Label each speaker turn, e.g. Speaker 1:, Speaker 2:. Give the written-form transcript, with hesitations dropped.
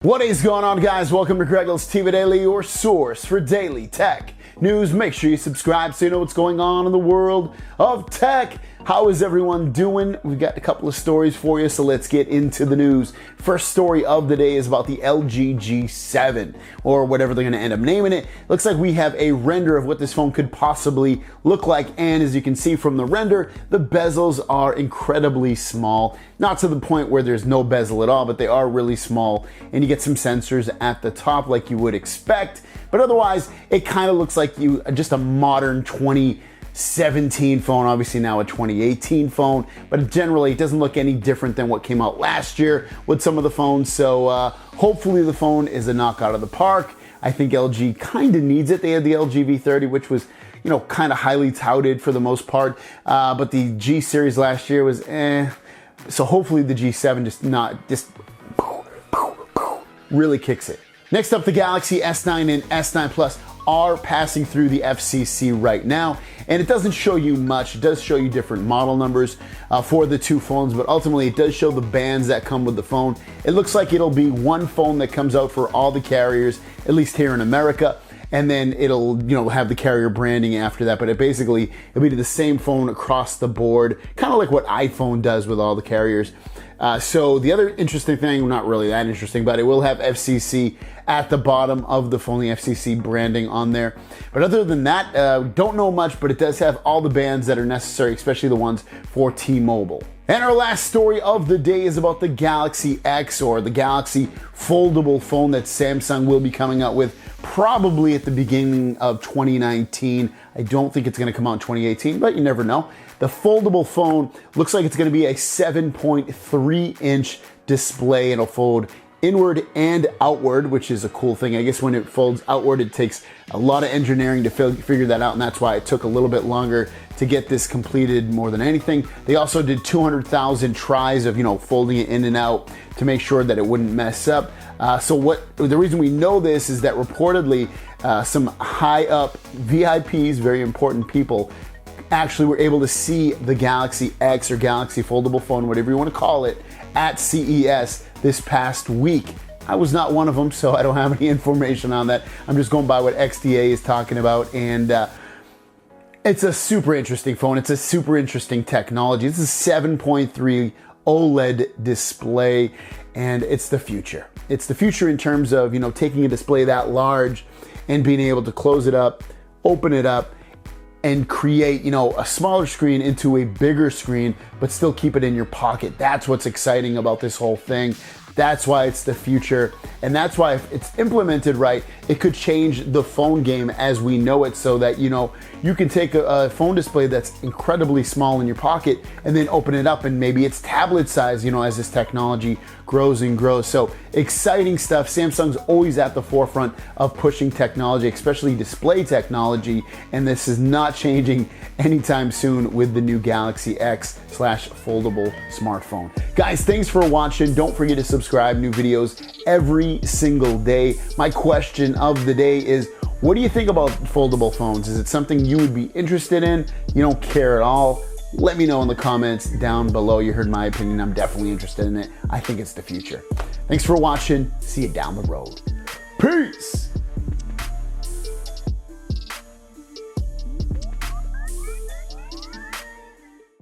Speaker 1: What is going on, guys? Welcome to GregglesTV Daily, your source for daily tech news. Make sure you subscribe so you know what's going on in the world of tech. How is everyone doing? We've got a couple of stories for you, so let's get into the news. First story of the day is about the LG G7, or whatever they're going to end up naming it. Looks like we have a render of what this phone could possibly look like, and as you can see from the render, the bezels are incredibly small. Not to the point where there's no bezel at all, but they are really small, and you get some sensors at the top like you would expect. But otherwise, it kind of looks like just a modern 2017 phone, obviously now a 2018 phone, but generally it doesn't look any different than what came out last year with some of the phones. So hopefully the phone is a knock out of the park. I think LG kind of needs it. They had the LG V30, which was, you know, kind of highly touted for the most part, but the G series last year was So hopefully the G7 just really kicks it. Next up, the Galaxy S9 and S9 Plus are passing through the FCC right now, and it doesn't show you much. It does show you different model numbers for the two phones, but ultimately it does show the bands that come with the phone. It looks like it'll be one phone that comes out for all the carriers, at least here in America, and then it'll, you know, have the carrier branding after that, but it'll be the same phone across the board, kind of like what iPhone does with all the carriers. So the other interesting thing, not really that interesting, but it will have FCC at the bottom of the phone, the FCC branding on there. But other than that, don't know much, but it does have all the bands that are necessary, especially the ones for T-Mobile. And our last story of the day is about the Galaxy X, or the Galaxy Foldable phone that Samsung will be coming out with probably at the beginning of 2019. I don't think it's going to come out in 2018, but you never know. The foldable phone looks like it's going to be a 7.3 inch display. It'll fold inward and outward, which is a cool thing. I guess when it folds outward, it takes a lot of engineering to figure that out, and that's why it took a little bit longer to get this completed more than anything. They also did 200,000 tries of, you know, folding it in and out to make sure that it wouldn't mess up. The reason we know this is that reportedly some high up VIPs, very important people, actually were able to see the Galaxy X or Galaxy Foldable phone, whatever you want to call it, at CES this past week. I was not one of them, so I don't have any information on that. I'm just going by what XDA is talking about, and it's a super interesting phone. It's a super interesting technology. This is 7.3 OLED display, and it's the future. It's the future in terms of, you know, taking a display that large and being able to close it up, open it up, and create, you know, a smaller screen into a bigger screen, but still keep it in your pocket. That's what's exciting about this whole thing. That's why it's the future, and that's why if it's implemented right, it could change the phone game as we know it, so that, you know, you can take a phone display that's incredibly small in your pocket and then open it up and maybe it's tablet size, you know, as this technology grows and grows. So exciting stuff. Samsung's always at the forefront of pushing technology, especially display technology, and this is not changing anytime soon with the new Galaxy X/foldable smartphone. Guys, thanks for watching. Don't forget to subscribe. New videos every single day. My question of the day is, what do you think about foldable phones? Is it something you would be interested in? You don't care at all? Let me know in the comments down below. You heard my opinion. I'm definitely interested in it. I think it's the future. Thanks for watching. See you down the road. Peace.